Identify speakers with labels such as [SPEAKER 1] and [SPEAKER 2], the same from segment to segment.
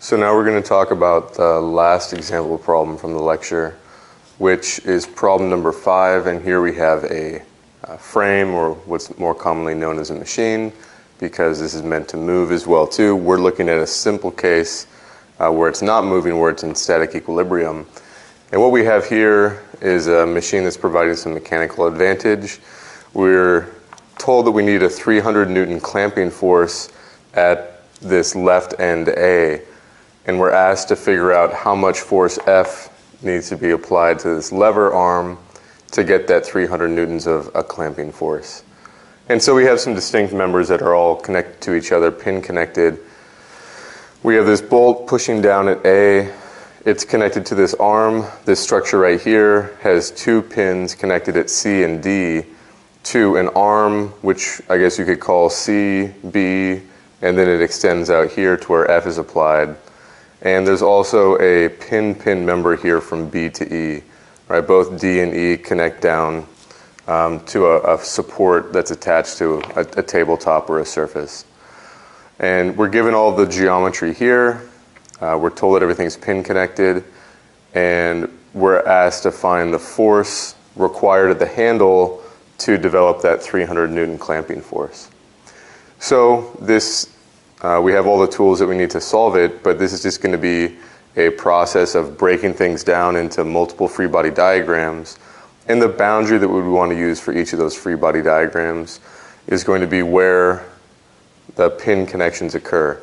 [SPEAKER 1] So now we're going to talk about the last example problem from the lecture, which is problem number 5. And here we have a frame, or what's more commonly known as a machine, because this is meant to move as well too. We're looking at a simple case where it's not moving, where it's in static equilibrium. And what we have here is a machine that's providing some mechanical advantage. We're told that we need a 300 Newton clamping force at this left end A, and we're asked to figure out how much force F needs to be applied to this lever arm to get that 300 newtons of a clamping force. And so we have some distinct members that are all connected to each other, pin connected. We have this bolt pushing down at A. It's connected to this arm. This structure right here has 2 pins connected at C and D to an arm, which I guess you could call C, B, and then it extends out here to where F is applied. And there's also a pin-pin member here from B to E. Right? Both D and E connect down to a support that's attached to a tabletop or a surface. And we're given all the geometry here. We're told that everything's pin connected, and we're asked to find the force required at the handle to develop that 300 Newton clamping force. So this, we have all the tools that we need to solve it, but this is just going to be a process of breaking things down into multiple free body diagrams. And the boundary that we would want to use for each of those free body diagrams is going to be where the pin connections occur.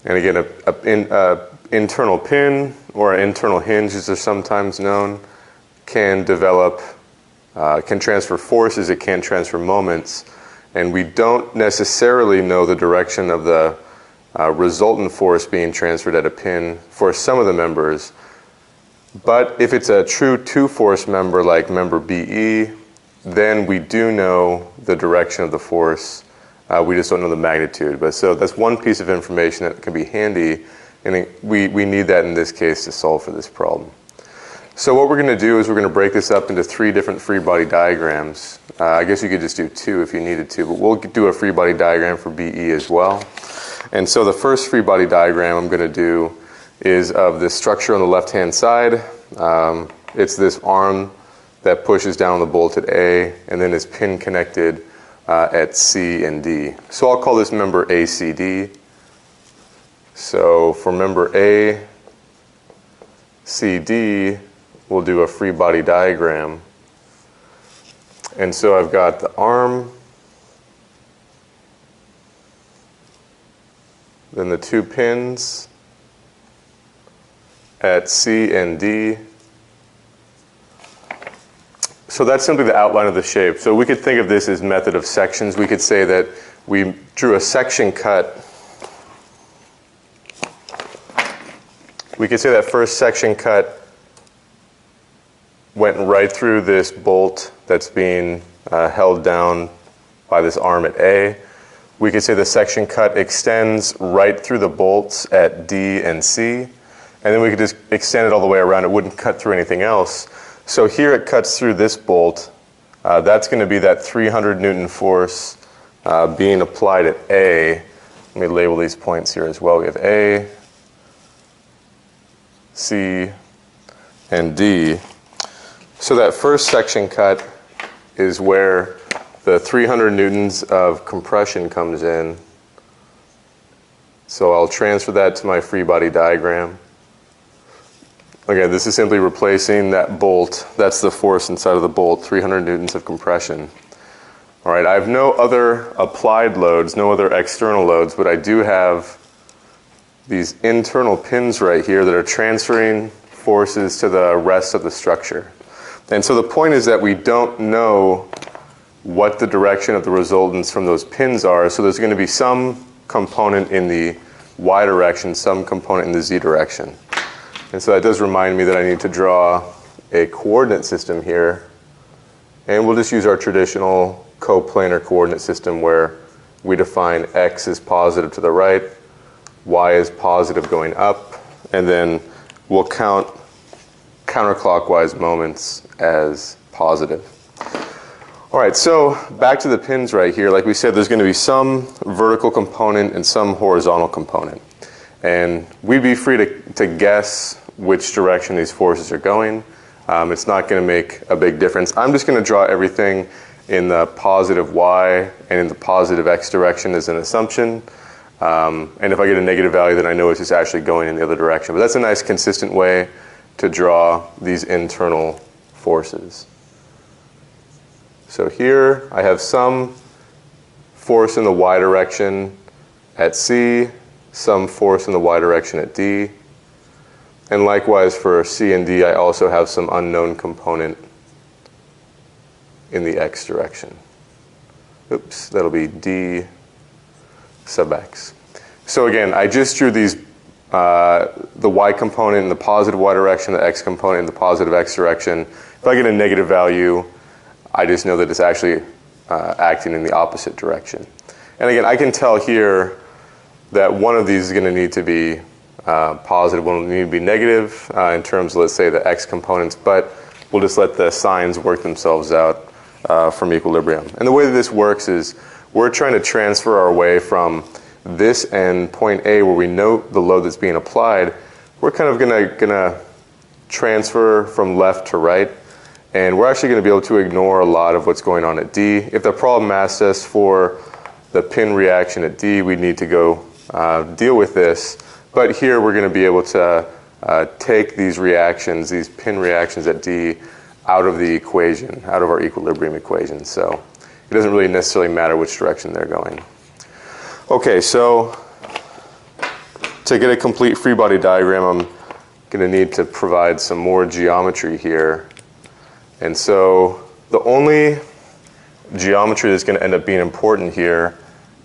[SPEAKER 1] And again, an internal pin, or an internal hinge as they're sometimes known, can develop, can transfer forces, it can transfer moments, and we don't necessarily know the direction of the resultant force being transferred at a pin for some of the members. But if it's a true 2-force member like member BE, then we do know the direction of the force. We just don't know the magnitude. But so that's one piece of information that can be handy, and we need that in this case to solve for this problem. So what we're going to do is we're going to break this up into 3 different free body diagrams. I guess you could just do 2 if you needed to, but we'll do a free body diagram for BE as well. And so the first free body diagram I'm going to do is of this structure on the left-hand side. It's this arm that pushes down the bolt at A, and then is pin connected at C and D. So I'll call this member ACD. So for member ACD, we'll do a free body diagram. And so I've got the arm, then the 2 pins at C and D. So that's simply the outline of the shape. So we could think of this as method of sections. We could say that we drew a section cut. We could say that first section cut went right through this bolt that's being held down by this arm at A. We could say the section cut extends right through the bolts at D and C. And then we could just extend it all the way around. It wouldn't cut through anything else. So here it cuts through this bolt. That's going to be that 300 Newton force being applied at A. Let me label these points here as well. We have A, C, and D. So that first section cut is where the 300 newtons of compression comes in. So I'll transfer that to my free body diagram. Again, this is simply replacing that bolt. That's the force inside of the bolt, 300 newtons of compression. All right, I have no other applied loads, no other external loads, but I do have these internal pins right here that are transferring forces to the rest of the structure. And so the point is that we don't know what the direction of the resultants from those pins are, so there's going to be some component in the Y direction, some component in the Z direction. And so that does remind me that I need to draw a coordinate system here. And we'll just use our traditional coplanar coordinate system where we define X as positive to the right, Y is positive going up, and then we'll count counterclockwise moments as positive. All right, so back to the pins right here. Like we said, there's going to be some vertical component and some horizontal component. And we'd be free to guess which direction these forces are going. It's not going to make a big difference. I'm just going to draw everything in the positive y and in the positive x direction as an assumption. And if I get a negative value, then I know it's just actually going in the other direction. But that's a nice consistent way to draw these internal forces. So here I have some force in the y direction at C, some force in the y direction at D. And likewise for C and D, I also have some unknown component in the x direction. Oops, that'll be D sub x. So again, I just drew these, the y component in the positive y direction, the x component in the positive x direction. If I get a negative value, I just know that it's actually acting in the opposite direction. And again, I can tell here that one of these is going to need to be positive, one will need to be negative in terms of, let's say, the x components, but we'll just let the signs work themselves out from equilibrium. And the way that this works is we're trying to transfer our way from this end, point A, where we know the load that's being applied. We're kind of gonna transfer from left to right, and we're actually going to be able to ignore a lot of what's going on at D. If the problem asked us for the pin reaction at D, we need to go deal with this. But here we're going to be able to take these reactions, these pin reactions at D, out of the equation, out of our equilibrium equation. So it doesn't really necessarily matter which direction they're going. Okay, so to get a complete free body diagram, I'm going to need to provide some more geometry here. And so the only geometry that's going to end up being important here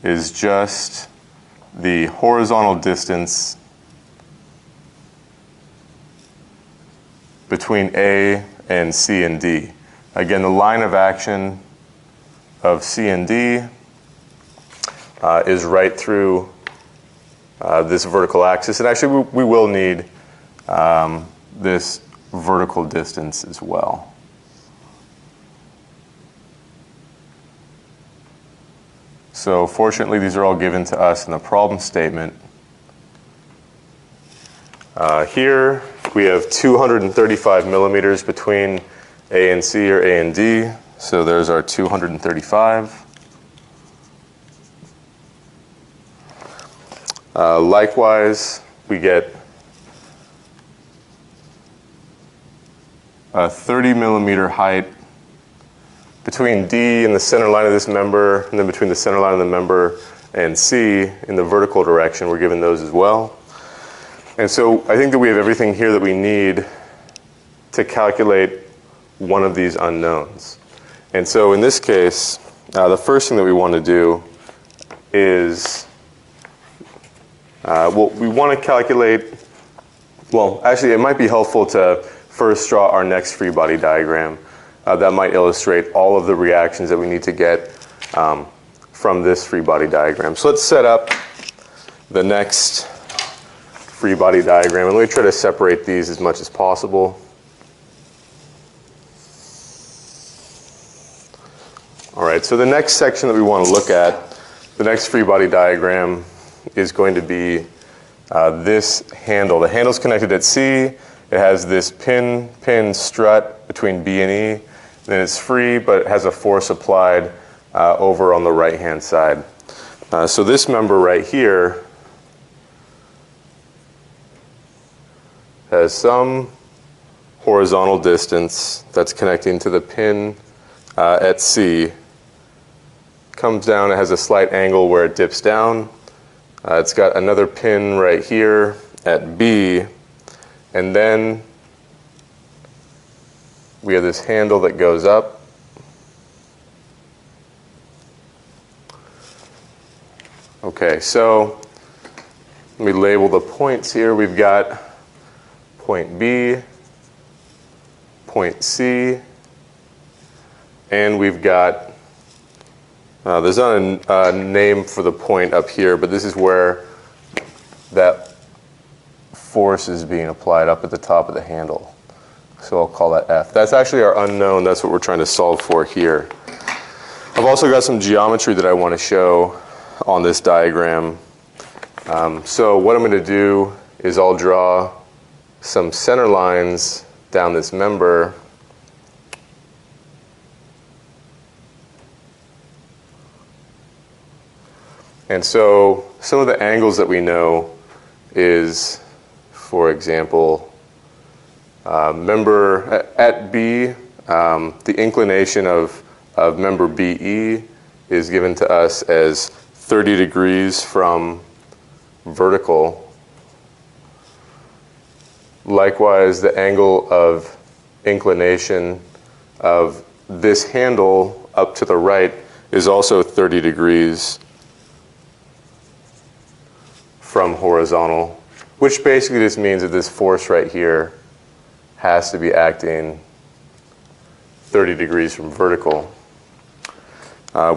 [SPEAKER 1] is just the horizontal distance between A and C and D. Again, the line of action of C and D is right through this vertical axis. And actually, we will need this vertical distance as well. So fortunately, these are all given to us in the problem statement. Here, we have 235 millimeters between A and C or A and D. So there's our 235. Likewise, we get a 30 millimeter height between D and the center line of this member, and then between the center line of the member and C in the vertical direction. We're given those as well. And so I think that we have everything here that we need to calculate one of these unknowns. And so in this case, the first thing that we want to do is, we want to calculate, well, actually it might be helpful to first draw our next free body diagram. That might illustrate all of the reactions that we need to get from this free body diagram. So let's set up the next free body diagram, and let me try to separate these as much as possible. All right, so the next section that we want to look at, the next free body diagram, is going to be this handle. The handle's connected at C. It has this pin strut between B and E. Then it's free, but it has a force applied over on the right-hand side. So this member right here has some horizontal distance that's connecting to the pin at C. Comes down, it has a slight angle where it dips down. It's got another pin right here at B, and then we have this handle that goes up. Okay, so let me label the points here. We've got point B, point C, and we've got, there's not a name for the point up here, but this is where that force is being applied up at the top of the handle. So I'll call that F. That's actually our unknown. That's what we're trying to solve for here. I've also got some geometry that I want to show on this diagram. So what I'm going to do is I'll draw some center lines down this member. And so some of the angles that we know is, for example, member at B, the inclination of member BE is given to us as 30 degrees from vertical. Likewise, the angle of inclination of this handle up to the right is also 30 degrees from horizontal, which basically just means that this force right here has to be acting 30 degrees from vertical.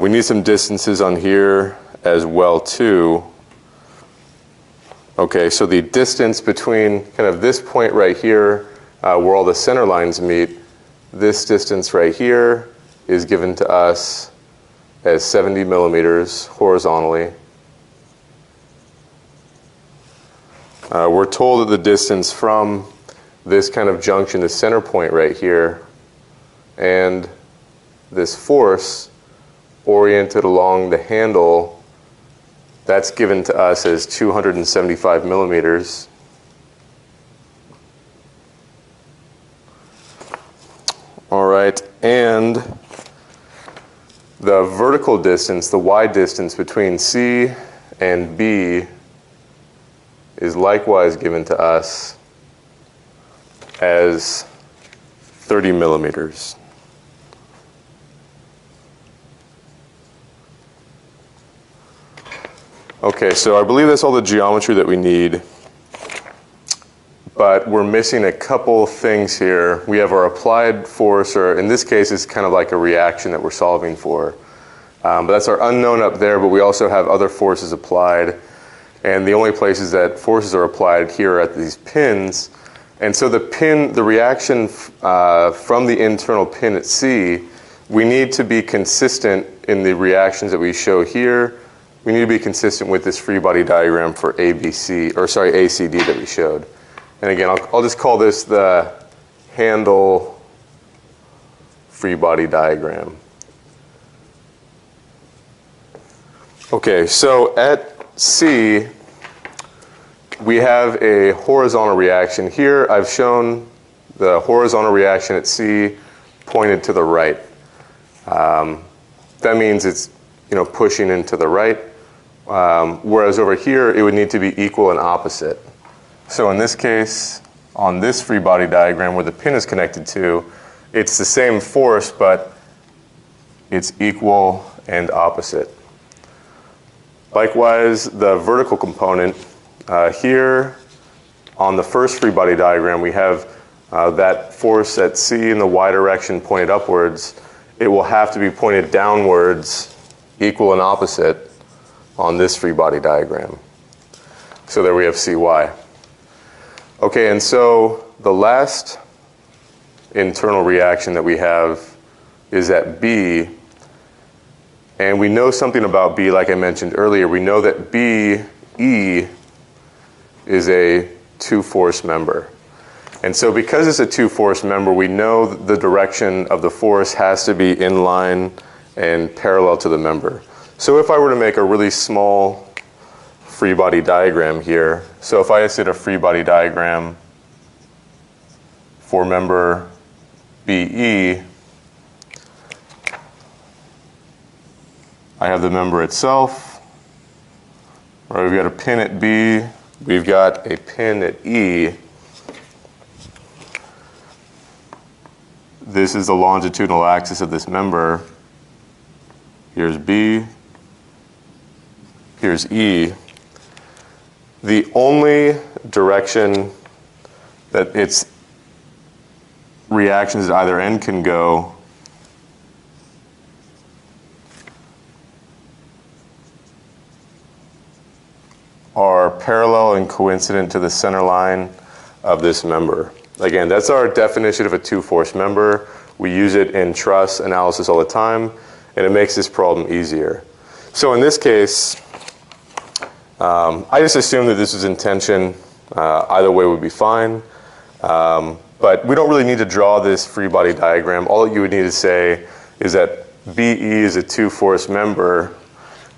[SPEAKER 1] We need some distances on here as well too. Okay, so the distance between kind of this point right here where all the center lines meet, this distance right here is given to us as 70 millimeters horizontally. We're told that the distance from this kind of junction, the center point right here, and this force oriented along the handle, that's given to us as 275 millimeters. All right, and the vertical distance, the y distance between C and B is likewise given to us as 30 millimeters. Okay, so I believe that's all the geometry that we need, but we're missing a couple things here. We have our applied force, or in this case it's kind of like a reaction that we're solving for. But that's our unknown up there, but we also have other forces applied. And the only places that forces are applied here are at these pins. And so the reaction from the internal pin at C, we need to be consistent in the reactions that we show here. We need to be consistent with this free body diagram for ACD that we showed. And again, I'll just call this the handle free body diagram. Okay, so at C, we have a horizontal reaction. Here I've shown the horizontal reaction at C pointed to the right. That means it's pushing into the right, whereas over here it would need to be equal and opposite. So in this case, on this free body diagram where the pin is connected to, it's the same force, but it's equal and opposite. Likewise, the vertical component, here on the first free body diagram, we have that force at C in the y direction pointed upwards. It will have to be pointed downwards, equal and opposite, on this free body diagram. So there we have Cy. Okay, and so the last internal reaction that we have is at B. And we know something about B, like I mentioned earlier. We know that BE is a two-force member. And so because it's a two-force member, we know the direction of the force has to be in line and parallel to the member. So if I were to make a really small free body diagram here, so if I just did a free body diagram for member BE, I have the member itself. Right, we've got a pin at B. We've got a pin at E. This is the longitudinal axis of this member. Here's B. Here's E. The only direction that its reactions at either end can go are parallel and coincident to the center line of this member. Again, that's our definition of a two-force member. We use it in truss analysis all the time, and it makes this problem easier. So in this case, I just assumed that this was in tension. Either way would be fine. But we don't really need to draw this free body diagram. All you would need to say is that BE is a two-force member,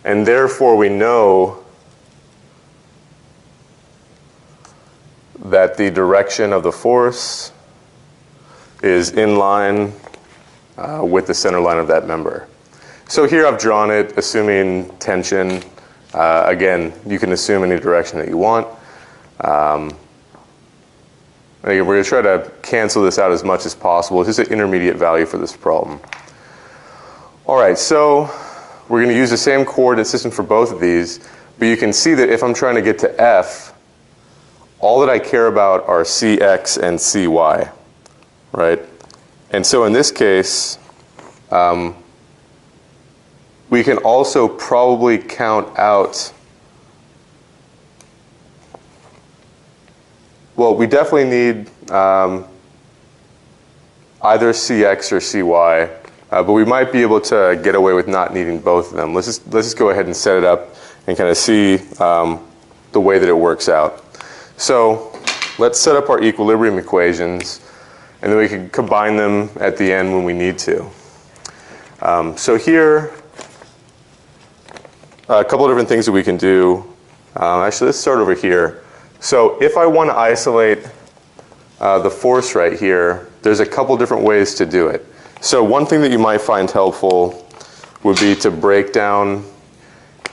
[SPEAKER 1] and therefore we know that the direction of the force is in line with the center line of that member. So here I've drawn it, assuming tension. Again, you can assume any direction that you want. Again, we're going to try to cancel this out as much as possible. It's just an intermediate value for this problem. All right, so we're going to use the same coordinate system for both of these, but you can see that if I'm trying to get to F, all that I care about are Cx and Cy, right? And so in this case, we can also probably count out, well, we definitely need either Cx or Cy, but we might be able to get away with not needing both of them. Let's just go ahead and set it up and kind of see the way that it works out. So let's set up our equilibrium equations, and then we can combine them at the end when we need to. So here, a couple of different things that we can do. Actually, let's start over here. So if I want to isolate the force right here, there's a couple different ways to do it. So one thing that you might find helpful would be to break down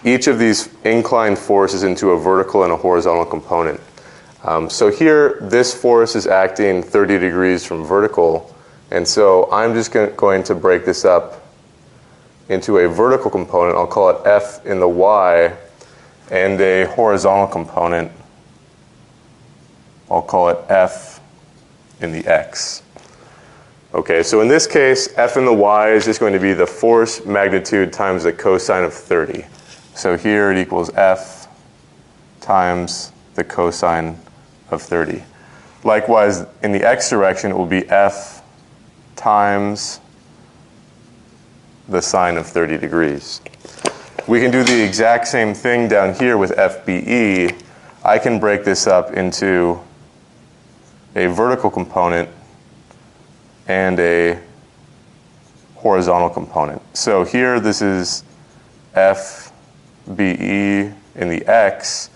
[SPEAKER 1] each of these inclined forces into a vertical and a horizontal component. So here, this force is acting 30 degrees from vertical, and so I'm just going to break this up into a vertical component. I'll call it F in the Y, and a horizontal component, I'll call it F in the X. Okay, so in this case, F in the Y is just going to be the force magnitude times the cosine of 30. So here it equals F times the cosine of 30. Likewise, in the X direction, it will be F times the sine of 30 degrees. We can do the exact same thing down here with FBE. I can break this up into a vertical component and a horizontal component. So here this is FBE in the X,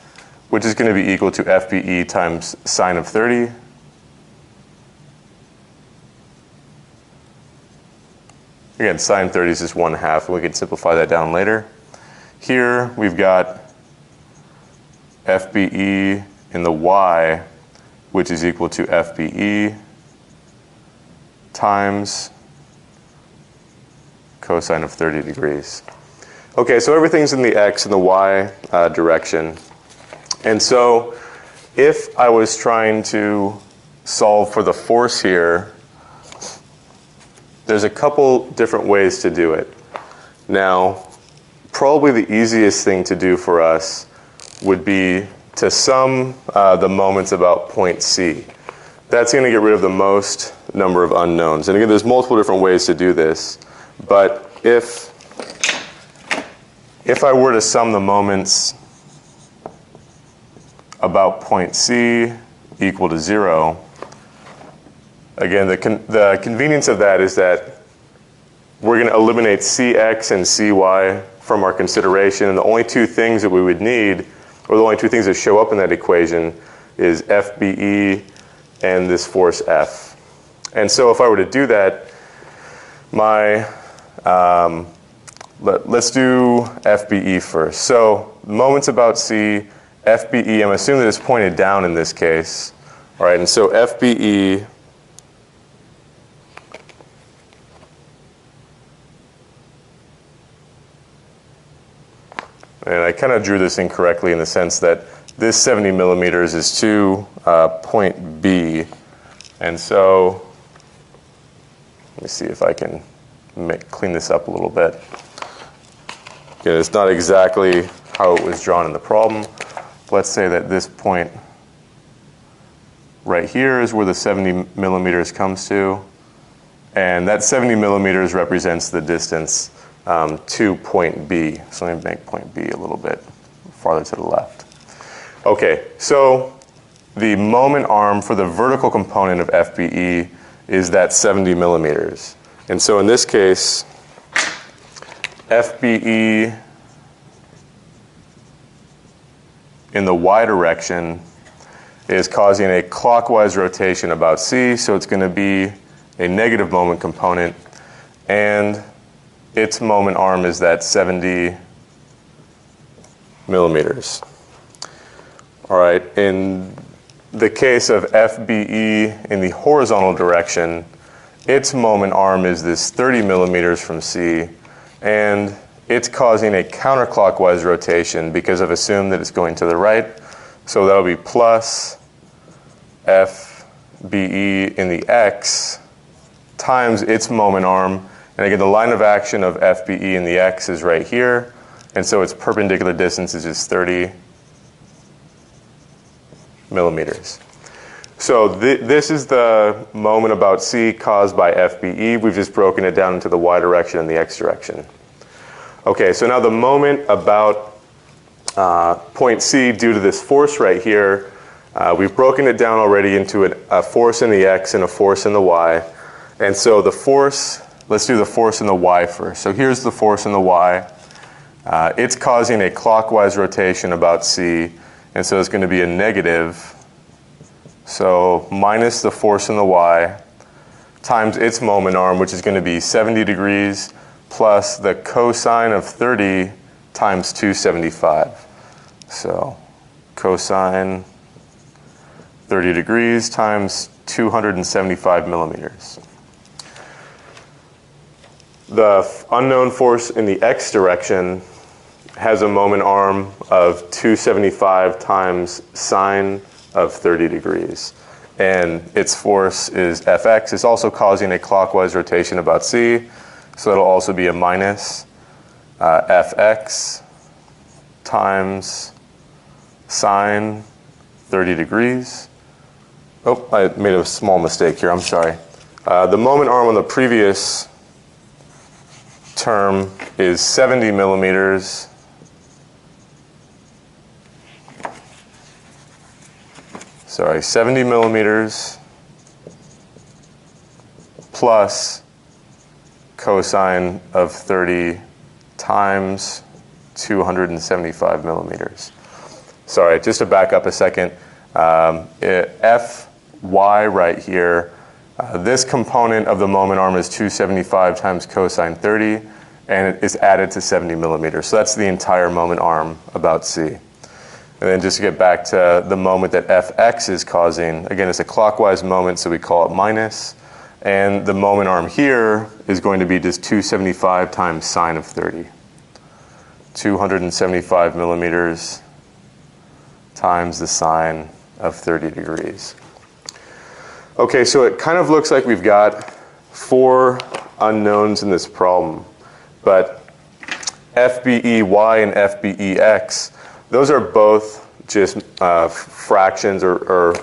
[SPEAKER 1] which is going to be equal to FBE times sine of 30. Again, sine 30 is just 1/2, and we can simplify that down later. Here we've got FBE in the Y, which is equal to FBE times cosine of 30 degrees. Okay, so everything's in the X and the Y direction. And so if I was trying to solve for the force here, there's a couple different ways to do it. Now, probably the easiest thing to do for us would be to sum the moments about point C. That's going to get rid of the most number of unknowns. And again, there's multiple different ways to do this. But if I were to sum the moments about point C equal to 0, again, the convenience of that is that we're going to eliminate Cx and Cy from our consideration, and the only two things that we would need, or the only two things that show up in that equation, is FBE and this force F. And so if I were to do that, let's do FBE first. So moments about C, FBE, I'm assuming that it's pointed down in this case. All right, and so FBE and I kind of drew this incorrectly in the sense that this 70 millimeters is to point B. And so let me see if I can clean this up a little bit. Again, it's not exactly how it was drawn in the problem. Let's say that this point right here is where the 70 millimeters comes to. And that 70 millimeters represents the distance to point B. So let me make point B a little bit farther to the left. Okay, so the moment arm for the vertical component of FBE is that 70 millimeters. And so in this case, FBE in the y direction is causing a clockwise rotation about C, so it's going to be a negative moment component, and its moment arm is that 70 millimeters. All right, in the case of FBE in the horizontal direction, its moment arm is this 30 millimeters from C, and it's causing a counterclockwise rotation because I've assumed that it's going to the right. So that'll be plus FBE in the x times its moment arm. And again, the line of action of FBE in the x is right here. And so its perpendicular distance is just 30 millimeters. So this is the moment about C caused by FBE. We've just broken it down into the y direction and the x direction. Okay, so now the moment about point C due to this force right here, we've broken it down already into a force in the x and a force in the y. And so the force, let's do the force in the y first. So here's the force in the y. It's causing a clockwise rotation about C, and so it's going to be a negative. So minus the force in the y times its moment arm, which is going to be 70 degrees, plus the cosine of 30 times 275. So cosine 30 degrees times 275 millimeters. The unknown force in the x direction has a moment arm of 275 times sine of 30 degrees. And its force is Fx. It's also causing a clockwise rotation about C. So it'll also be a minus Fx times sine 30 degrees. Oh, I made a small mistake here. I'm sorry. The moment arm on the previous term is 70 millimeters. Sorry, 70 millimeters plus cosine of 30 times 275 millimeters. Sorry, just to back up a second, Fy right here, this component of the moment arm is 275 times cosine 30, and it is added to 70 millimeters. So that's the entire moment arm about C. And then just to get back to the moment that Fx is causing, again, it's a clockwise moment, so we call it minus. And the moment arm here is going to be just 275 times sine of 30. 275 millimeters times the sine of 30 degrees. Okay, so it kind of looks like we've got 4 unknowns in this problem. But FBEY and FBEX, those are both just fractions or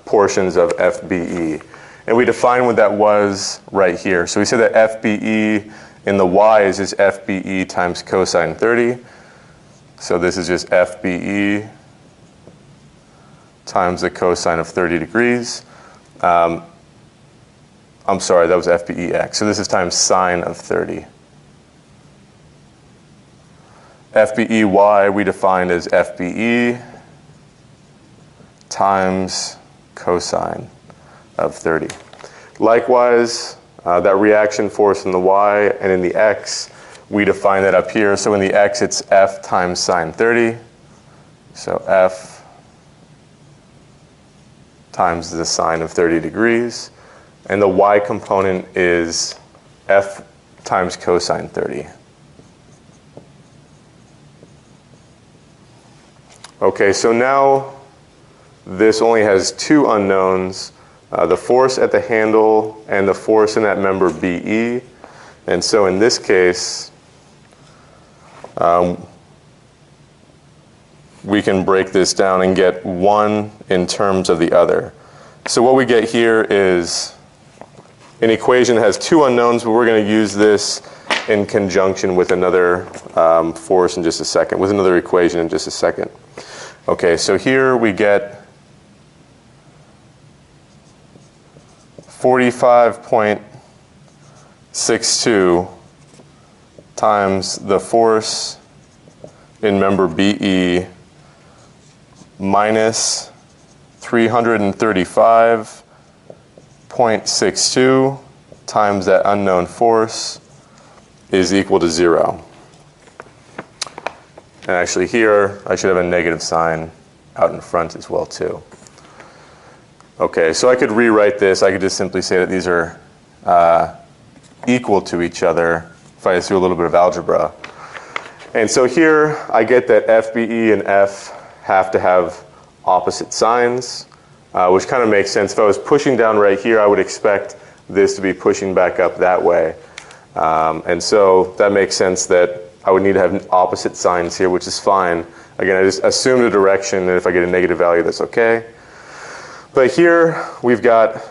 [SPEAKER 1] portions of FBE. And we define what that was right here. So we said that FBE in the y is just FBE times cosine 30. So this is just FBE times the cosine of 30 degrees. I'm sorry, that was FBEX. So this is times sine of 30. FBEY we defined as FBE times cosine of 30. Likewise, that reaction force in the y and in the x, we define that up here. So in the x, it's F times sine 30. So F times the sine of 30 degrees. And the y component is F times cosine 30. Okay, so now this only has 2 unknowns, the force at the handle and the force in that member BE. And so in this case, we can break this down and get one in terms of the other. So what we get here is an equation that has 2 unknowns, but we're going to use this in conjunction with another force in just a second, with another equation in just a second. Okay, so here we get 45.62 times the force in member BE minus 335.62 times that unknown force is equal to 0. And actually here, I should have a negative sign out in front as well too. Okay, so I could rewrite this. I could just simply say that these are equal to each other if I just do a little bit of algebra. And so here, I get that FBE and F have to have opposite signs, which kind of makes sense. If I was pushing down right here, I would expect this to be pushing back up that way. And so that makes sense that I would need to have opposite signs here, which is fine. Again, I just assume the direction, and if I get a negative value, that's okay. But here, we've got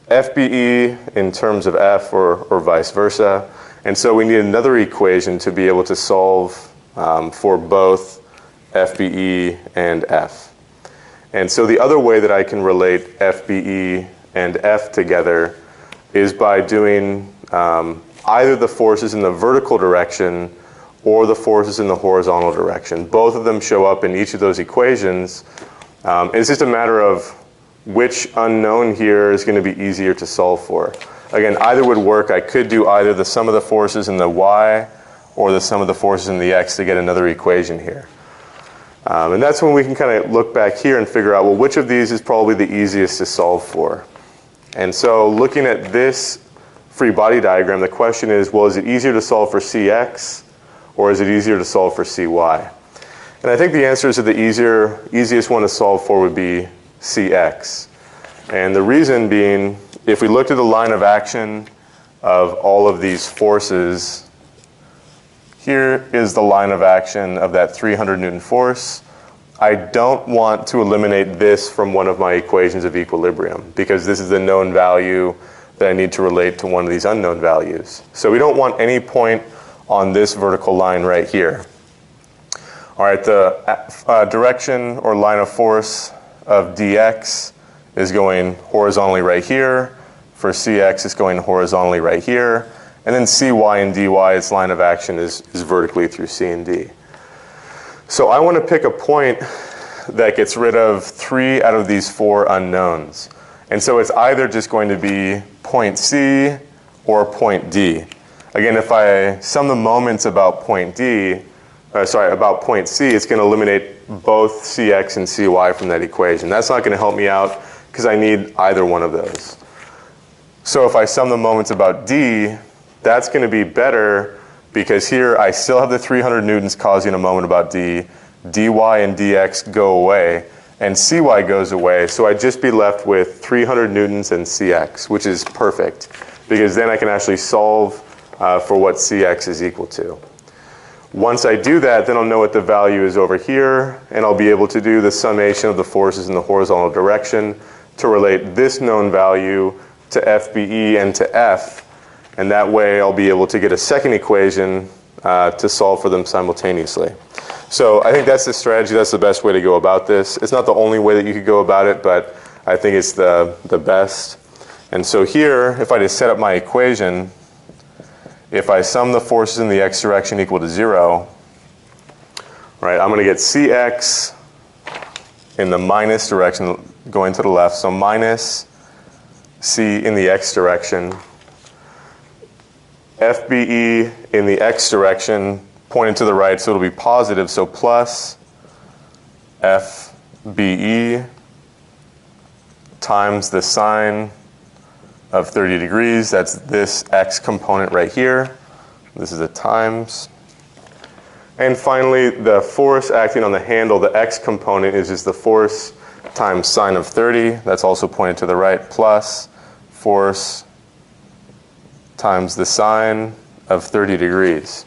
[SPEAKER 1] FBE in terms of F or vice versa. And so we need another equation to be able to solve for both FBE and F. And so the other way that I can relate FBE and F together is by doing either the forces in the vertical direction or the forces in the horizontal direction. Both of them show up in each of those equations. It's just a matter of which unknown here is going to be easier to solve for. Again, either would work. I could do either the sum of the forces in the y or the sum of the forces in the x to get another equation here. And that's when we can kind of look back here and figure out, well, which of these is probably the easiest to solve for. And so looking at this free body diagram, the question is, well, is it easier to solve for Cx or is it easier to solve for Cy? And I think the answer is that the easiest one to solve for would be Cx. And the reason being, if we looked at the line of action of all of these forces, here is the line of action of that 300 Newton force. I don't want to eliminate this from one of my equations of equilibrium because this is the known value that I need to relate to one of these unknown values. So we don't want any point on this vertical line right here. All right, the direction or line of force of dx is going horizontally right here. For Cx, it's going horizontally right here. And then Cy and dy, its line of action is vertically through C and D. So I want to pick a point that gets rid of 3 out of these 4 unknowns. And so it's either just going to be point C or point D. Again, if I sum the moments about point C, it's going to eliminate both Cx and Cy from that equation. That's not going to help me out because I need either one of those. So if I sum the moments about D, that's going to be better because here I still have the 300 newtons causing a moment about D. dy and dx go away, and Cy goes away. So I'd just be left with 300 newtons and Cx, which is perfect because then I can actually solve for what Cx is equal to. Once I do that, then I'll know what the value is over here, and I'll be able to do the summation of the forces in the horizontal direction to relate this known value to FBE and to F, and that way I'll be able to get a second equation to solve for them simultaneously. So I think that's the strategy, that's the best way to go about this. It's not the only way that you could go about it, but I think it's the best. And so here, if I just set up my equation, if I sum the forces in the x direction equal to 0, right, I'm going to get Cx in the minus direction going to the left, so minus C in the x direction, FBE in the x direction pointed to the right, so it'll be positive, so plus FBE times the sine of 30 degrees. That's this x component right here. This is a times. And finally, the force acting on the handle, the x component, is just the force times sine of 30. That's also pointed to the right, plus force times the sine of 30 degrees.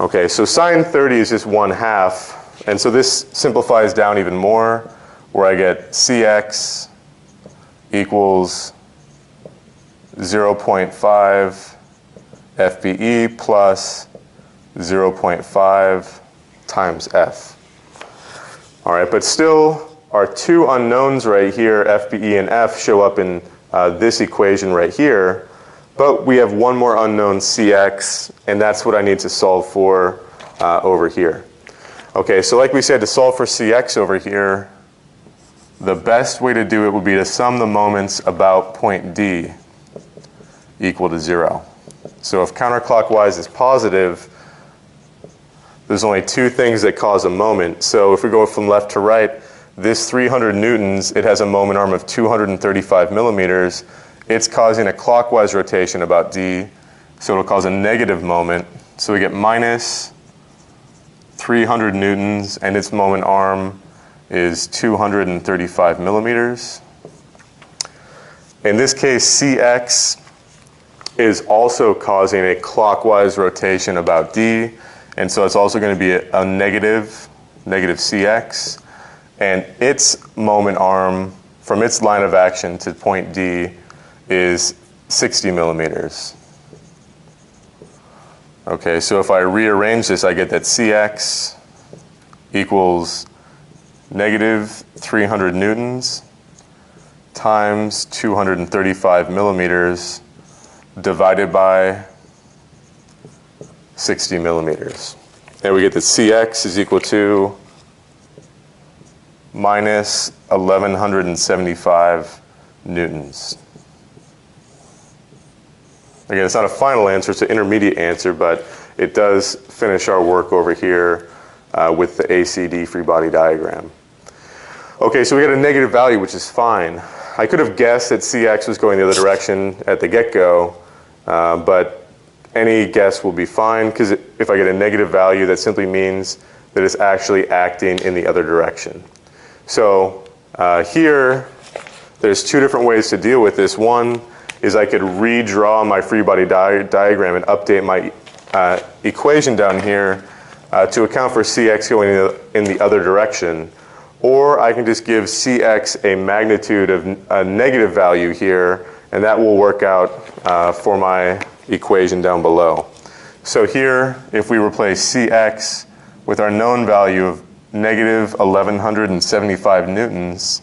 [SPEAKER 1] Okay, so sine 30 is just 1/2. And so this simplifies down even more, where I get Cx equals 0.5 FBE plus 0.5 times F. All right, but still our two unknowns right here, FBE and F, show up in this equation right here, but we have one more unknown, CX, and that's what I need to solve for over here. Okay, so like we said, to solve for CX over here, the best way to do it would be to sum the moments about point D equal to 0. So if counterclockwise is positive, there's only two things that cause a moment. So if we go from left to right, this 300 newtons, it has a moment arm of 235 millimeters. It's causing a clockwise rotation about D, so it'll cause a negative moment. So we get minus 300 newtons, and its moment arm is 235 millimeters. In this case, CX is also causing a clockwise rotation about D, and so it's also going to be a negative CX, and its moment arm from its line of action to point D is 60 millimeters. Okay, so if I rearrange this, I get that CX equals negative 300 newtons times 235 millimeters divided by 60 millimeters. And we get that CX is equal to minus 1175 newtons. Again, it's not a final answer, it's an intermediate answer, but it does finish our work over here with the ACD free body diagram. Okay, so we got a negative value, which is fine. I could have guessed that CX was going the other direction at the get-go, but any guess will be fine, because if I get a negative value, that simply means that it's actually acting in the other direction. So here, there's two different ways to deal with this. One is I could redraw my free body diagram and update my equation down here to account for CX going in the other direction. Or I can just give CX a magnitude of a negative value here, and that will work out for my equation down below. So here, if we replace CX with our known value of negative 1175 newtons,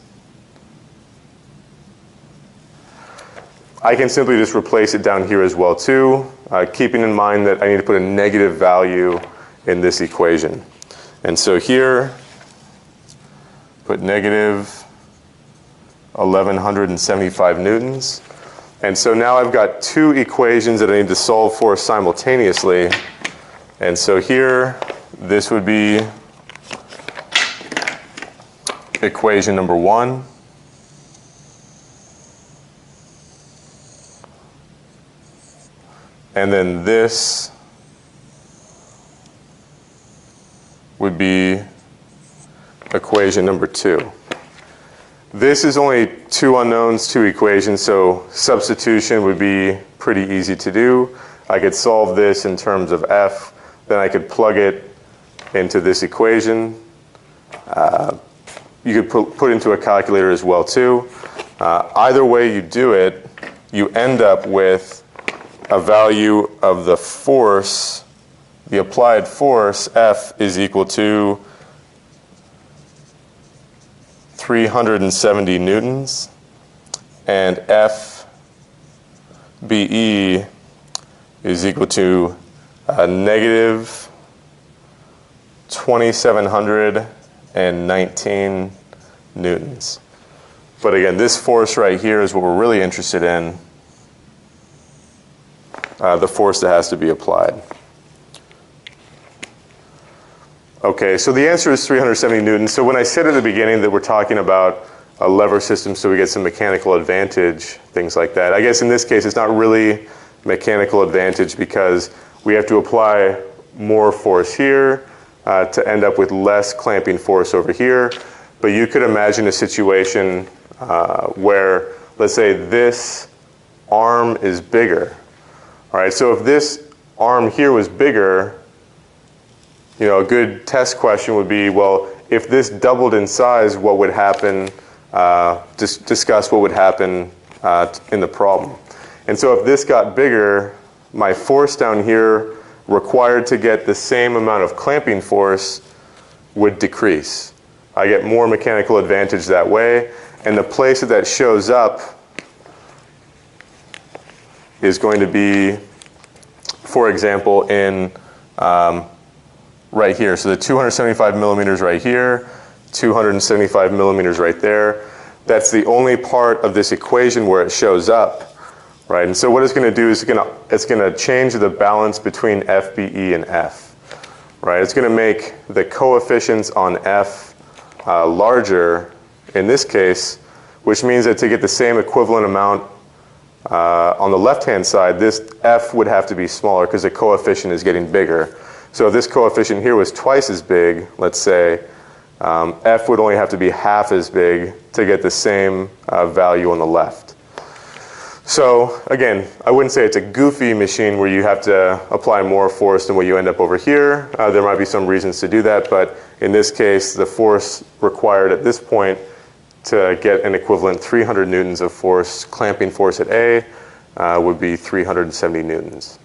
[SPEAKER 1] I can simply just replace it down here as well too, keeping in mind that I need to put a negative value in this equation. And so here, put negative 1175 newtons. And so now I've got two equations that I need to solve for simultaneously. And so here, this would be equation number 1. And then this would be equation number 2. This is only two unknowns, two equations, so substitution would be pretty easy to do. I could solve this in terms of F, then I could plug it into this equation. You could put into a calculator as well too. Either way you do it, you end up with a value of the force, the applied force, F, is equal to 370 newtons, and FBE is equal to negative 2,719 newtons. But again, this force right here is what we're really interested in, the force that has to be applied. Okay, so the answer is 370 newtons. So when I said at the beginning that we're talking about a lever system so we get some mechanical advantage, things like that, I guess in this case it's not really mechanical advantage because we have to apply more force here to end up with less clamping force over here. But you could imagine a situation where, let's say, this arm is bigger. All right, so if this arm here was bigger, you know, a good test question would be, well, if this doubled in size, what would happen? Discuss what would happen in the problem. And so if this got bigger, my force down here required to get the same amount of clamping force would decrease. I get more mechanical advantage that way, and the place that shows up is going to be, for example, in right here. So the 275 millimeters right here, 275 millimeters right there. That's the only part of this equation where it shows up, right? And so what it's going to do is it's going to change the balance between FBE and F, right? It's going to make the coefficients on F larger in this case, which means that to get the same equivalent amount on the left-hand side, this F would have to be smaller because the coefficient is getting bigger. So if this coefficient here was twice as big, let's say, F would only have to be half as big to get the same value on the left. So again, I wouldn't say it's a goofy machine where you have to apply more force than what you end up over here. There might be some reasons to do that, but in this case, the force required at this point to get an equivalent 300 newtons of force, clamping force at A, would be 370 newtons.